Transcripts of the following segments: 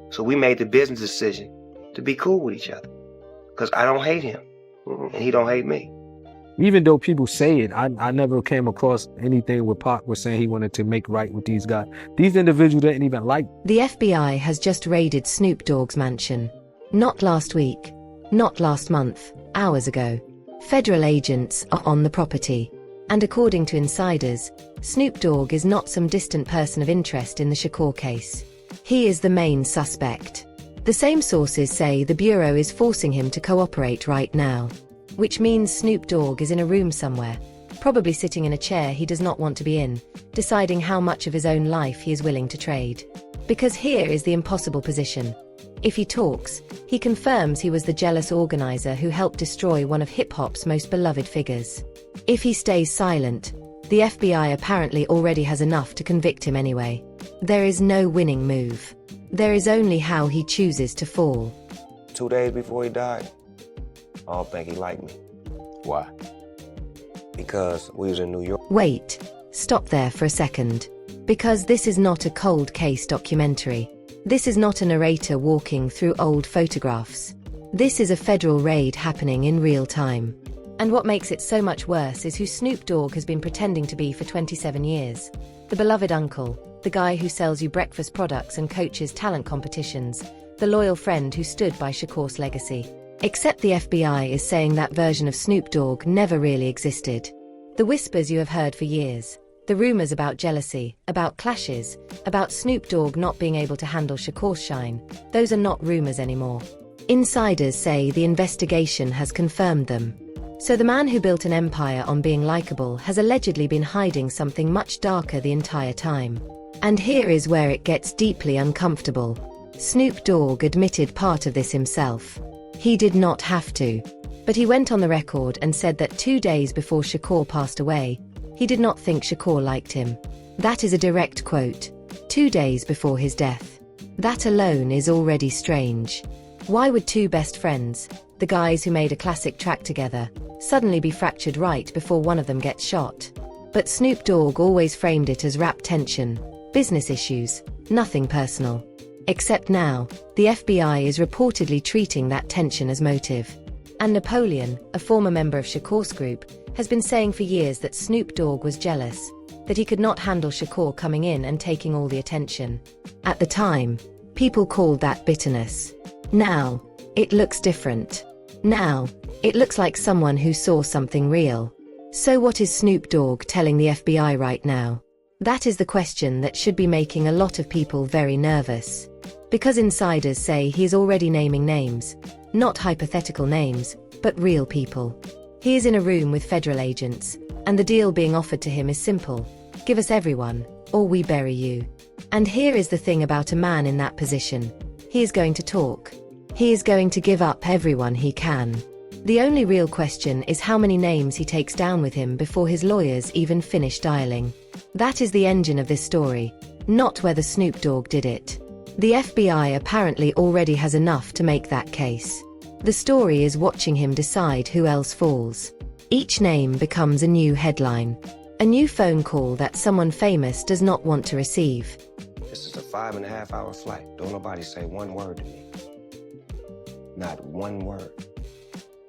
So we made the business decision to be cool with each other. Because I don't hate him, and he don't hate me. Even though people say it, I never came across anything where Pac was saying he wanted to make right with these guys. These individuals didn't even like. The FBI has just raided Snoop Dogg's mansion. Not last week, not last month, hours ago. Federal agents are on the property. And according to insiders, Snoop Dogg is not some distant person of interest in the Shakur case. He is the main suspect. The same sources say the Bureau is forcing him to cooperate right now. Which means Snoop Dogg is in a room somewhere, probably sitting in a chair he does not want to be in, deciding how much of his own life he is willing to trade. Because here is the impossible position. If he talks, he confirms he was the jealous organizer who helped destroy one of hip-hop's most beloved figures. If he stays silent, the FBI apparently already has enough to convict him anyway. There is no winning move. There is only how he chooses to fall. 2 days before he died, I don't think he liked me. Why? Because we was in New York. Wait, stop there for a second. Because this is not a cold case documentary. This is not a narrator walking through old photographs. This is a federal raid happening in real time. And what makes it so much worse is who Snoop Dogg has been pretending to be for 27 years. The beloved uncle, the guy who sells you breakfast products and coaches talent competitions, the loyal friend who stood by Shakur's legacy. Except the FBI is saying that version of Snoop Dogg never really existed. The whispers you have heard for years, the rumors about jealousy, about clashes, about Snoop Dogg not being able to handle Shakur's shine, those are not rumors anymore. Insiders say the investigation has confirmed them. So the man who built an empire on being likable has allegedly been hiding something much darker the entire time. And here is where it gets deeply uncomfortable. Snoop Dogg admitted part of this himself. He did not have to. But he went on the record and said that 2 days before Shakur passed away, he did not think Shakur liked him. That is a direct quote. 2 days before his death. That alone is already strange. Why would two best friends, the guys who made a classic track together, suddenly be fractured right before one of them gets shot? But Snoop Dogg always framed it as rap tension, business issues, nothing personal. Except now, the FBI is reportedly treating that tension as motive. And Napoleon, a former member of Shakur's group, has been saying for years that Snoop Dogg was jealous, that he could not handle Shakur coming in and taking all the attention. At the time, people called that bitterness. Now, it looks different. Now, it looks like someone who saw something real. So what is Snoop Dogg telling the FBI right now? That is the question that should be making a lot of people very nervous. Because insiders say he is already naming names. Not hypothetical names, but real people. He is in a room with federal agents, and the deal being offered to him is simple. Give us everyone, or we bury you. And here is the thing about a man in that position. He is going to talk. He is going to give up everyone he can. The only real question is how many names he takes down with him before his lawyers even finish dialing. That is the engine of this story, not whether Snoop Dogg did it. The FBI apparently already has enough to make that case. The story is watching him decide who else falls. Each name becomes a new headline. A new phone call that someone famous does not want to receive. This is a 5.5 hour flight. Don't nobody say one word to me. Not one word.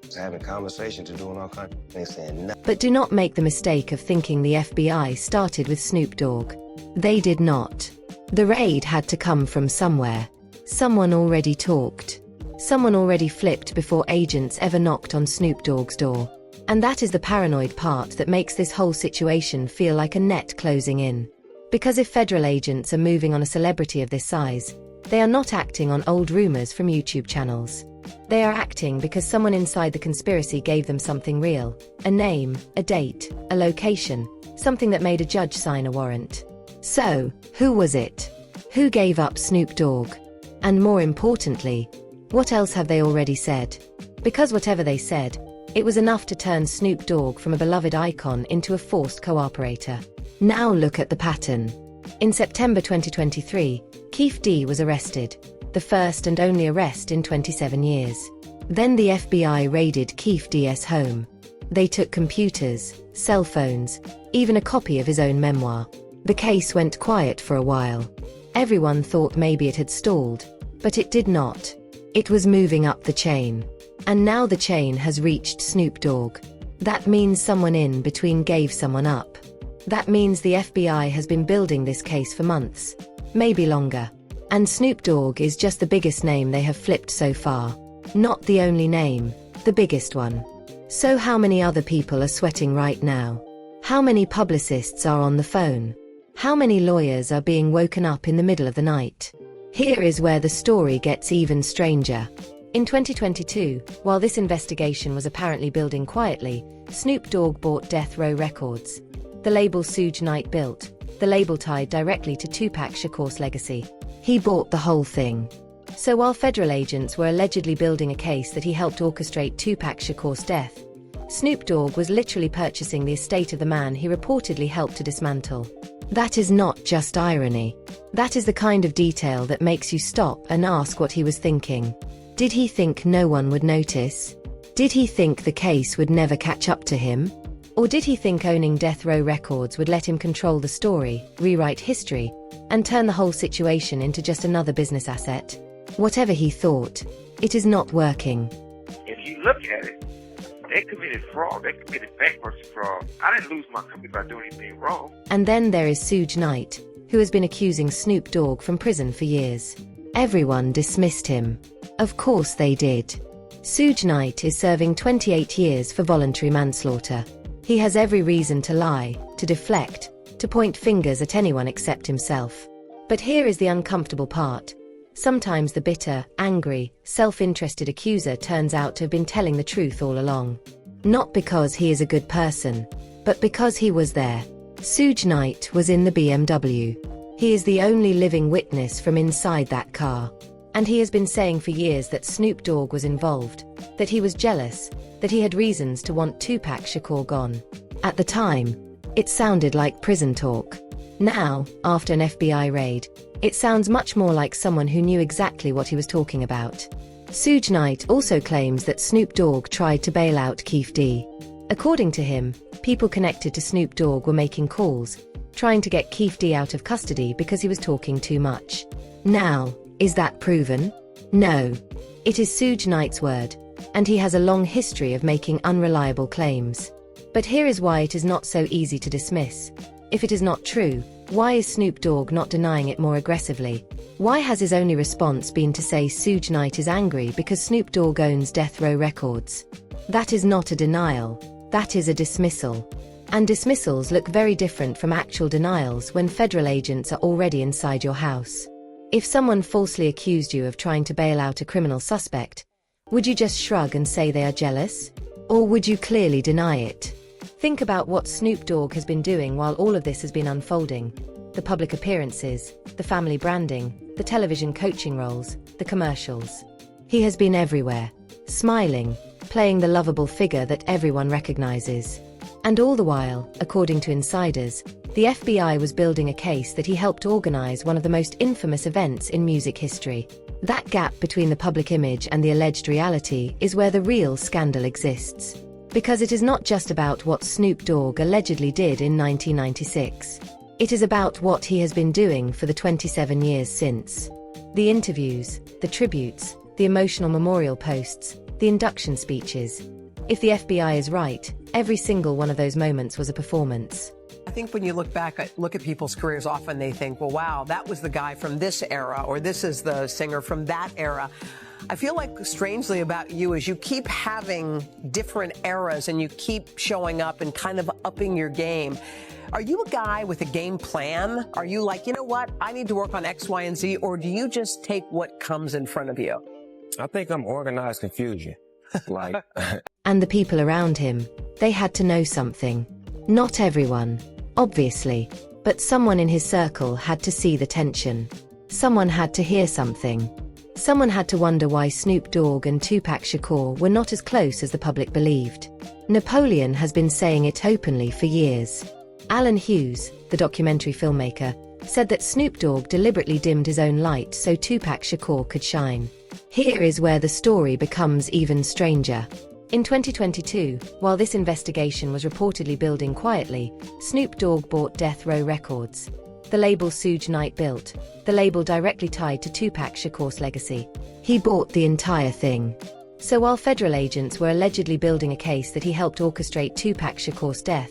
Just having conversations and doing all kinds of things, saying nothing. But do not make the mistake of thinking the FBI started with Snoop Dogg. They did not. The raid had to come from somewhere. Someone already talked. Someone already flipped before agents ever knocked on Snoop Dogg's door. And that is the paranoid part that makes this whole situation feel like a net closing in. Because if federal agents are moving on a celebrity of this size, they are not acting on old rumors from YouTube channels. They are acting because someone inside the conspiracy gave them something real. A name, a date, a location, something that made a judge sign a warrant. So, who was it? Who gave up Snoop Dogg? And more importantly, what else have they already said? Because whatever they said, it was enough to turn Snoop Dogg from a beloved icon into a forced cooperator. Now look at the pattern. In September 2023, Keefe D was arrested, the first and only arrest in 27 years. Then the FBI raided Keefe D's home. They took computers, cell phones, even a copy of his own memoir. The case went quiet for a while. Everyone thought maybe it had stalled, But it did not. It was moving up the chain. And now the chain has reached Snoop Dogg. That means someone in between gave someone up. That means the FBI has been building this case for months, maybe longer. And Snoop Dogg is just the biggest name they have flipped so far. Not the only name, the biggest one. So how many other people are sweating right now? How many publicists are on the phone? How many lawyers are being woken up in the middle of the night? Here is where the story gets even stranger. In 2022, while this investigation was apparently building quietly, Snoop Dogg bought Death Row Records. The label Suge Knight built, the label tied directly to Tupac Shakur's legacy. He bought the whole thing. So while federal agents were allegedly building a case that he helped orchestrate Tupac Shakur's death, Snoop Dogg was literally purchasing the estate of the man he reportedly helped to dismantle. That is not just irony. That is the kind of detail that makes you stop and ask what he was thinking. Did he think no one would notice? Did he think the case would never catch up to him? Or did he think owning Death Row Records would let him control the story, rewrite history, and turn the whole situation into just another business asset? Whatever he thought, it is not working. If you look at it, they committed fraud. They committed bankruptcy fraud. I didn't lose my company by doing anything wrong. And then there is Suge Knight, who has been accusing Snoop Dogg from prison for years. Everyone dismissed him. Of course they did. Suge Knight is serving 28 years for voluntary manslaughter. He has every reason to lie, to deflect, to point fingers at anyone except himself. But here is the uncomfortable part. Sometimes the bitter, angry, self-interested accuser turns out to have been telling the truth all along. Not because he is a good person, but because he was there. Suge Knight was in the BMW. He is the only living witness from inside that car. And he has been saying for years that Snoop Dogg was involved, that he was jealous, that he had reasons to want Tupac Shakur gone. At the time, it sounded like prison talk. Now, after an FBI raid, it sounds much more like someone who knew exactly what he was talking about. Suge Knight also claims that Snoop Dogg tried to bail out Keefe D. According to him, people connected to Snoop Dogg were making calls, trying to get Keefe D out of custody because he was talking too much. Now, is that proven? No. It is Suge Knight's word, and he has a long history of making unreliable claims. But here is why it is not so easy to dismiss. If it is not true, why is Snoop Dogg not denying it more aggressively? Why has his only response been to say Suge Knight is angry because Snoop Dogg owns Death Row Records? That is not a denial, that is a dismissal. And dismissals look very different from actual denials when federal agents are already inside your house. If someone falsely accused you of trying to bail out a criminal suspect, would you just shrug and say they are jealous? Or would you clearly deny it? Think about what Snoop Dogg has been doing while all of this has been unfolding. The public appearances, the family branding, the television coaching roles, the commercials. He has been everywhere, smiling, playing the lovable figure that everyone recognizes. And all the while, according to insiders, the FBI was building a case that he helped organize one of the most infamous events in music history. That gap between the public image and the alleged reality is where the real scandal exists. Because it is not just about what Snoop Dogg allegedly did in 1996. It is about what he has been doing for the 27 years since. The interviews, the tributes, the emotional memorial posts, the induction speeches. If the FBI is right, every single one of those moments was a performance. I think when you look back, look at people's careers, often they think, well, wow, that was the guy from this era, or this is the singer from that era. I feel like strangely about you is you keep having different eras and you keep showing up and kind of upping your game. Are you a guy with a game plan? Are you like, you know what, I need to work on X, Y, and Z, or do you just take what comes in front of you? I think I'm organized confusion. And the people around him, they had to know something. Not everyone, obviously, but someone in his circle had to see the tension. Someone had to hear something. Someone had to wonder why Snoop Dogg and Tupac Shakur were not as close as the public believed. Napoleon has been saying it openly for years. Alan Hughes, the documentary filmmaker, said that Snoop Dogg deliberately dimmed his own light so Tupac Shakur could shine. Here is where the story becomes even stranger. In 2022, while this investigation was reportedly building quietly, Snoop Dogg bought Death Row Records. the label Suge Knight built, the label directly tied to Tupac Shakur's legacy. He bought the entire thing. So while federal agents were allegedly building a case that he helped orchestrate Tupac Shakur's death,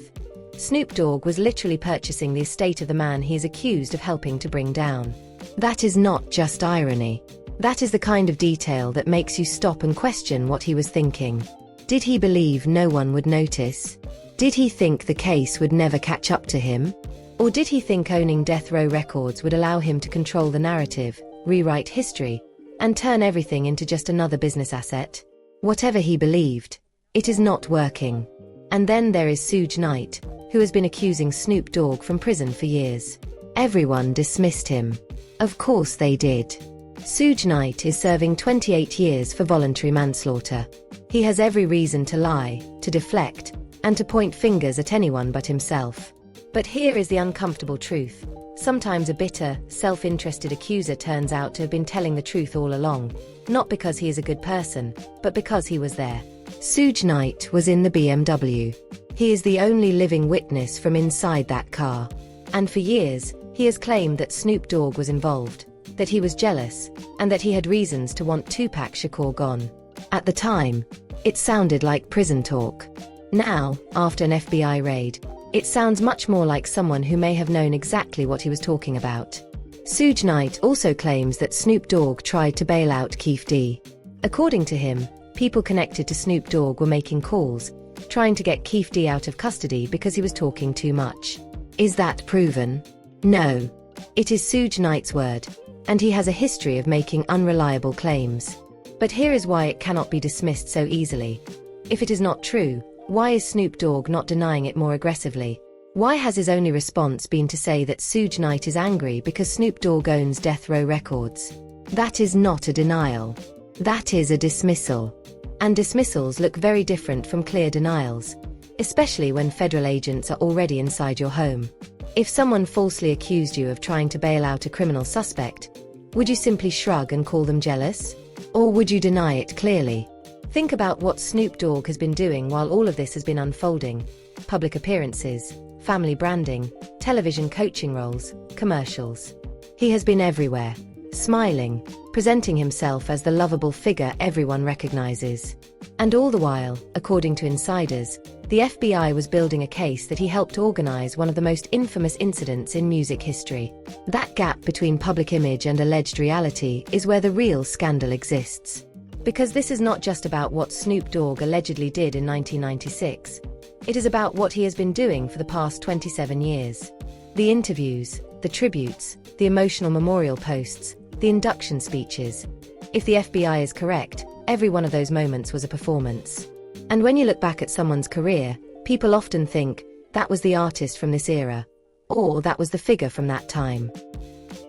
Snoop Dogg was literally purchasing the estate of the man he is accused of helping to bring down. That is not just irony. That is the kind of detail that makes you stop and question what he was thinking. Did he believe no one would notice? Did he think the case would never catch up to him? Or did he think owning Death Row Records would allow him to control the narrative, rewrite history, and turn everything into just another business asset? Whatever he believed, it is not working. And then there is Suge Knight, who has been accusing Snoop Dogg from prison for years. Everyone dismissed him. Of course they did. Suge Knight is serving 28 years for voluntary manslaughter. He has every reason to lie, to deflect, and to point fingers at anyone but himself. But here is the uncomfortable truth. Sometimes a bitter, self-interested accuser turns out to have been telling the truth all along, not because he is a good person, but because he was there. Suge Knight was in the BMW. He is the only living witness from inside that car. And for years, he has claimed that Snoop Dogg was involved, that he was jealous, and that he had reasons to want Tupac Shakur gone. At the time, it sounded like prison talk. Now, after an FBI raid, it sounds much more like someone who may have known exactly what he was talking about. Suge Knight also claims that Snoop Dogg tried to bail out Keefe D. According to him, people connected to Snoop Dogg were making calls, trying to get Keefe D out of custody because he was talking too much. Is that proven? No. It is Suge Knight's word, and he has a history of making unreliable claims. But here is why it cannot be dismissed so easily. If it is not true, why is Snoop Dogg not denying it more aggressively? Why has his only response been to say that Suge Knight is angry because Snoop Dogg owns Death Row Records? That is not a denial. That is a dismissal. And dismissals look very different from clear denials, especially when federal agents are already inside your home. If someone falsely accused you of trying to bail out a criminal suspect, would you simply shrug and call them jealous? Or would you deny it clearly? Think about what Snoop Dogg has been doing while all of this has been unfolding. Public appearances, family branding, television coaching roles, commercials. He has been everywhere, smiling, presenting himself as the lovable figure everyone recognizes. And all the while, according to insiders, the FBI was building a case that he helped organize one of the most infamous incidents in music history. That gap between public image and alleged reality is where the real scandal exists. Because this is not just about what Snoop Dogg allegedly did in 1996. It is about what he has been doing for the past 27 years. The interviews, the tributes, the emotional memorial posts, the induction speeches. If the FBI is correct, every one of those moments was a performance. And when you look back at someone's career, people often think, that was the artist from this era, or that was the figure from that time.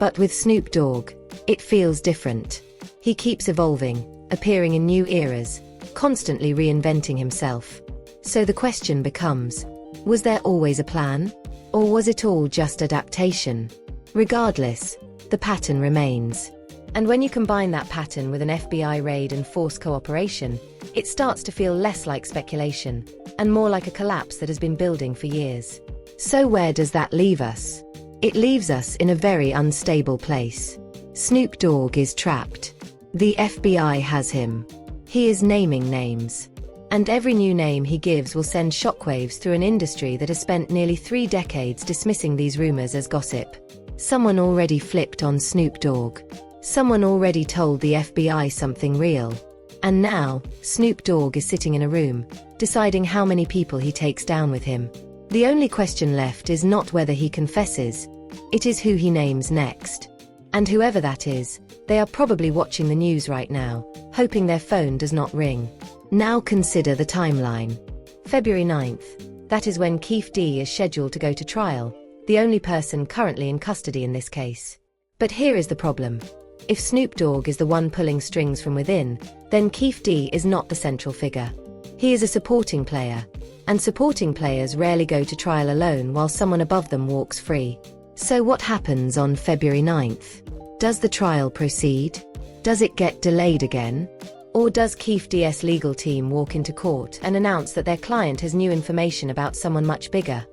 But with Snoop Dogg, it feels different. He keeps evolving, appearing in new eras, constantly reinventing himself. So the question becomes, was there always a plan? Or was it all just adaptation? Regardless, the pattern remains. And when you combine that pattern with an FBI raid and forced cooperation, it starts to feel less like speculation, and more like a collapse that has been building for years. So where does that leave us? It leaves us in a very unstable place. Snoop Dogg is trapped. The FBI has him. He is naming names. And every new name he gives will send shockwaves through an industry that has spent nearly 3 decades dismissing these rumors as gossip. Someone already flipped on Snoop Dogg. Someone already told the FBI something real. And now, Snoop Dogg is sitting in a room, deciding how many people he takes down with him. The only question left is not whether he confesses, it is who he names next. And whoever that is, they are probably watching the news right now, hoping their phone does not ring. Now consider the timeline. February 9th, that is when Keefe D is scheduled to go to trial, the only person currently in custody in this case. But here is the problem. If Snoop Dogg is the one pulling strings from within, then Keefe D is not the central figure. He is a supporting player, and supporting players rarely go to trial alone while someone above them walks free. So what happens on February 9th? Does the trial proceed? Does it get delayed again? Or does Keefe D's legal team walk into court and announce that their client has new information about someone much bigger?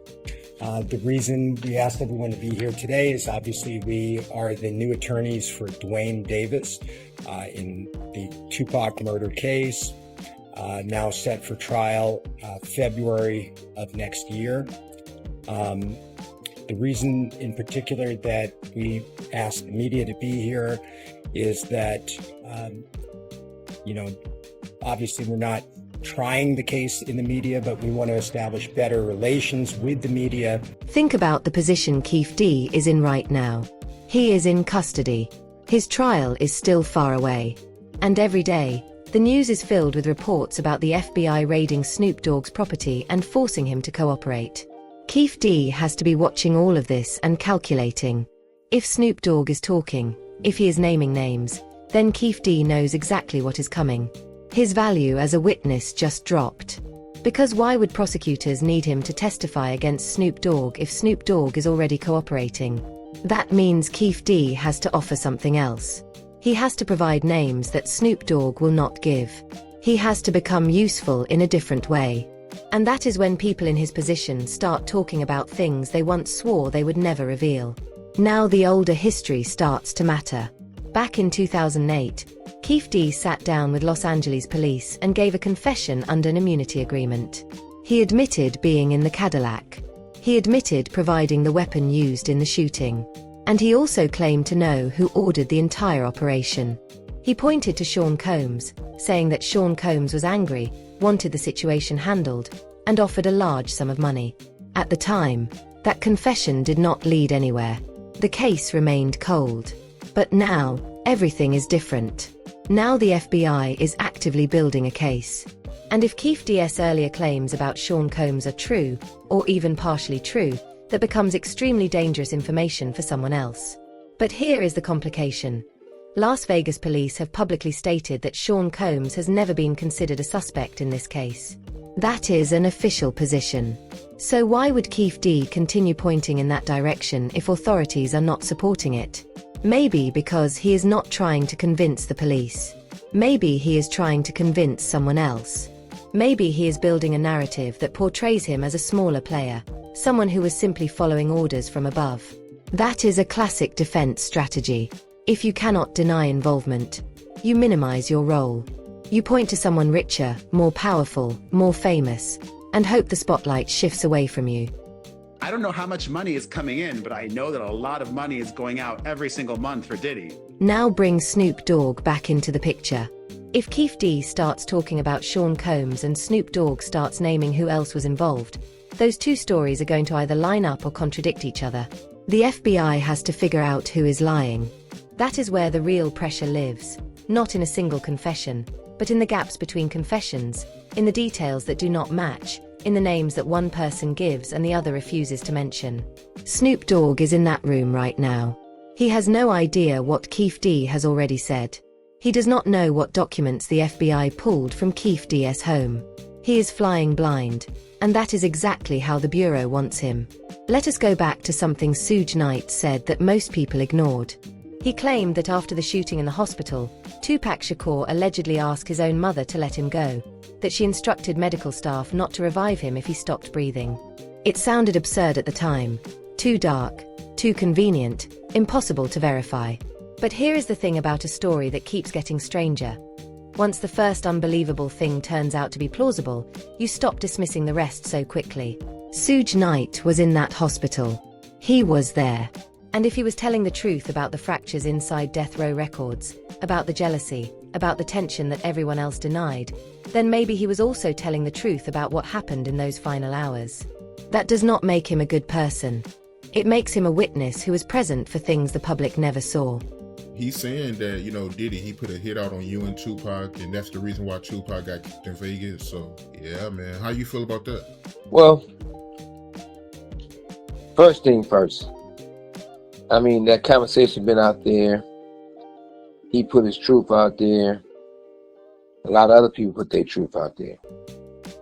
The reason we asked everyone to be here today is obviously we are the new attorneys for Dwayne Davis in the Tupac murder case, now set for trial February of next year. The reason in particular that we asked the media to be here is that, obviously we're not trying the case in the media, but we want to establish better relations with the media. Think about the position Keefe D is in right now. He is in custody. His trial is still far away. And every day, the news is filled with reports about the FBI raiding Snoop Dogg's property and forcing him to cooperate. Keefe D has to be watching all of this and calculating. If Snoop Dogg is talking, if he is naming names, then Keefe D knows exactly what is coming. His value as a witness just dropped. Because why would prosecutors need him to testify against Snoop Dogg if Snoop Dogg is already cooperating? That means Keefe D has to offer something else. He has to provide names that Snoop Dogg will not give. He has to become useful in a different way. And that is when people in his position start talking about things they once swore they would never reveal. Now the older history starts to matter. Back in 2008, Keefe D sat down with Los Angeles police and gave a confession under an immunity agreement. He admitted being in the Cadillac. He admitted providing the weapon used in the shooting. And he also claimed to know who ordered the entire operation. He pointed to Sean Combs, saying that Sean Combs was angry, wanted the situation handled, and offered a large sum of money. At the time, that confession did not lead anywhere. The case remained cold. But now, everything is different. Now the FBI is actively building a case. And if Keefe D's earlier claims about Sean Combs are true, or even partially true, that becomes extremely dangerous information for someone else. But here is the complication. Las Vegas police have publicly stated that Sean Combs has never been considered a suspect in this case. That is an official position. So why would Keefe D continue pointing in that direction if authorities are not supporting it? Maybe because he is not trying to convince the police. Maybe he is trying to convince someone else. Maybe he is building a narrative that portrays him as a smaller player, someone who was simply following orders from above. That is a classic defense strategy. If you cannot deny involvement, you minimize your role. You point to someone richer, more powerful, more famous, and hope the spotlight shifts away from you. I don't know how much money is coming in, but I know that a lot of money is going out every single month for Diddy. Now bring Snoop Dogg back into the picture. If Keefe D starts talking about Sean Combs and Snoop Dogg starts naming who else was involved, those two stories are going to either line up or contradict each other. The FBI has to figure out who is lying. That is where the real pressure lives, not in a single confession, but in the gaps between confessions, in the details that do not match, in the names that one person gives and the other refuses to mention. Snoop Dogg is in that room right now. He has no idea what Keefe D has already said. He does not know what documents the FBI pulled from Keefe D's home. He is flying blind, and that is exactly how the Bureau wants him. Let us go back to something Suge Knight said that most people ignored. He claimed that after the shooting in the hospital, Tupac Shakur allegedly asked his own mother to let him go, that she instructed medical staff not to revive him if he stopped breathing. It sounded absurd at the time, too dark, too convenient, impossible to verify. But here is the thing about a story that keeps getting stranger. Once the first unbelievable thing turns out to be plausible, you stop dismissing the rest so quickly. Suge Knight was in that hospital. He was there. And if he was telling the truth about the fractures inside Death Row Records, about the jealousy, about the tension that everyone else denied, then maybe he was also telling the truth about what happened in those final hours. That does not make him a good person. It makes him a witness who was present for things the public never saw. He's saying that, Diddy, he put a hit out on you and Tupac, and that's the reason why Tupac got kicked in Vegas. So, yeah, man. How you feel about that? Well, first thing first. I mean, that conversation been out there. He put his truth out there. A lot of other people put their truth out there.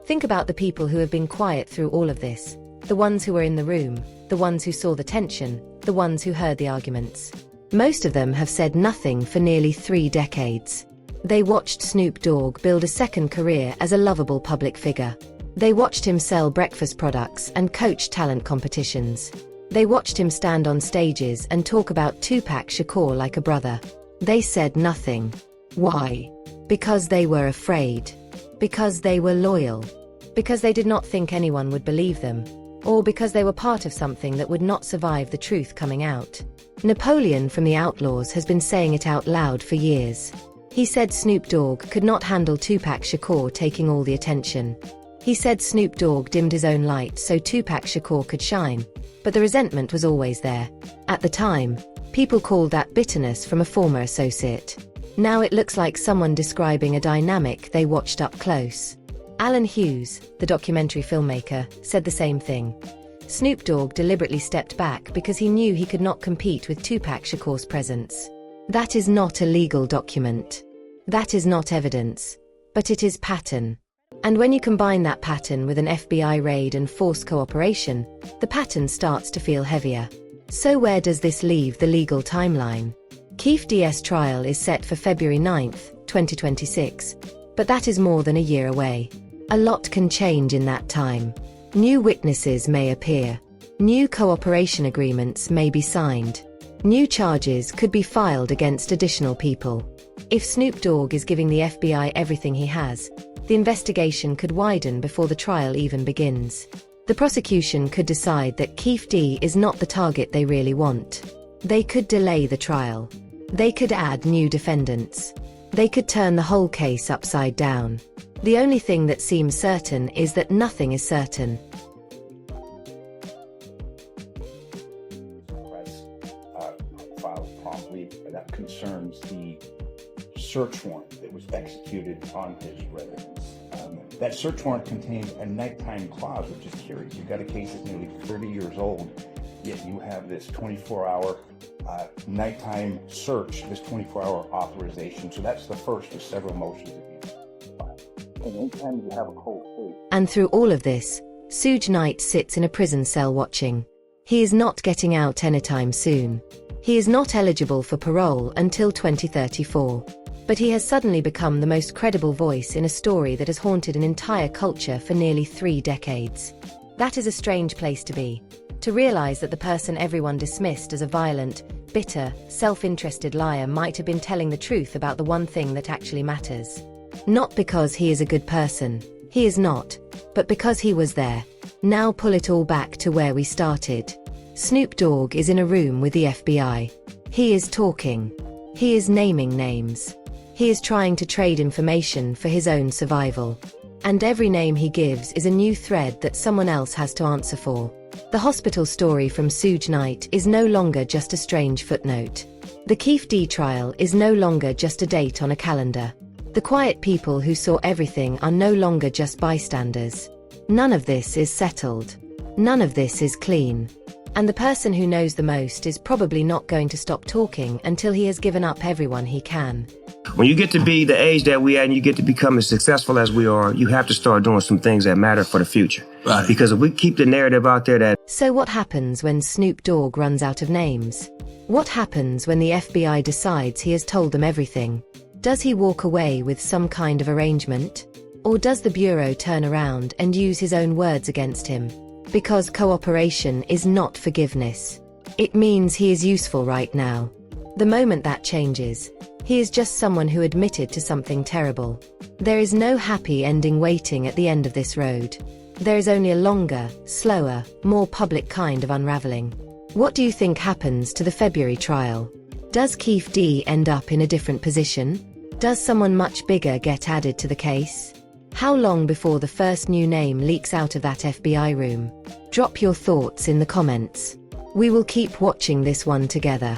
Think about the people who have been quiet through all of this. The ones who were in the room, the ones who saw the tension, the ones who heard the arguments. Most of them have said nothing for nearly 3 decades. They watched Snoop Dogg build a second career as a lovable public figure. They watched him sell breakfast products and coach talent competitions. They watched him stand on stages and talk about Tupac Shakur like a brother. They said nothing. Why? Because they were afraid. Because they were loyal. Because they did not think anyone would believe them. Or because they were part of something that would not survive the truth coming out. Napoleon from the Outlaws has been saying it out loud for years. He said Snoop Dogg could not handle Tupac Shakur taking all the attention. He said Snoop Dogg dimmed his own light so Tupac Shakur could shine. But the resentment was always there. At the time, people called that bitterness from a former associate. Now it looks like someone describing a dynamic they watched up close. Alan Hughes, the documentary filmmaker, said the same thing. Snoop Dogg deliberately stepped back because he knew he could not compete with Tupac Shakur's presence. That is not a legal document. That is not evidence. But it is pattern. And when you combine that pattern with an FBI raid and forced cooperation, the pattern starts to feel heavier. So where does this leave the legal timeline? Keefe D's trial is set for February 9th, 2026. But that is more than a year away. A lot can change in that time. New witnesses may appear. New cooperation agreements may be signed. New charges could be filed against additional people. If Snoop Dogg is giving the FBI everything he has, the investigation could widen before the trial even begins. The prosecution could decide that Keefe D is not the target they really want. They could delay the trial. They could add new defendants. They could turn the whole case upside down. The only thing that seems certain is that nothing is certain. Filed promptly that concerns the search warrant that was executed on his residence. That search warrant contains a nighttime clause, which is curious. You've got a case that's nearly 30 years old, yet you have this 24-hour nighttime search, this 24-hour authorization. So that's the first of several motions that you file. And anytime you have a cold case. And through all of this, Suge Knight sits in a prison cell watching. He is not getting out anytime soon. He is not eligible for parole until 2034. But he has suddenly become the most credible voice in a story that has haunted an entire culture for nearly 3 decades. That is a strange place to be. To realize that the person everyone dismissed as a violent, bitter, self-interested liar might have been telling the truth about the one thing that actually matters. Not because he is a good person. He is not. But because he was there. Now pull it all back to where we started. Snoop Dogg is in a room with the FBI. He is talking. He is naming names. He is trying to trade information for his own survival. And every name he gives is a new thread that someone else has to answer for. The hospital story from Suge Knight is no longer just a strange footnote. The Keefe D trial is no longer just a date on a calendar. The quiet people who saw everything are no longer just bystanders. None of this is settled. None of this is clean. And the person who knows the most is probably not going to stop talking until he has given up everyone he can. When you get to be the age that we are and you get to become as successful as we are, you have to start doing some things that matter for the future. Right. Because if we keep the narrative out there that... So what happens when Snoop Dogg runs out of names? What happens when the FBI decides he has told them everything? Does he walk away with some kind of arrangement? Or does the Bureau turn around and use his own words against him? Because cooperation is not forgiveness. It means he is useful right now. The moment that changes, he is just someone who admitted to something terrible. There is no happy ending waiting at the end of this road. There is only a longer, slower, more public kind of unraveling. What do you think happens to the February trial? Does Keefe D end up in a different position? Does someone much bigger get added to the case? How long before the first new name leaks out of that FBI room? Drop your thoughts in the comments. We will keep watching this one together.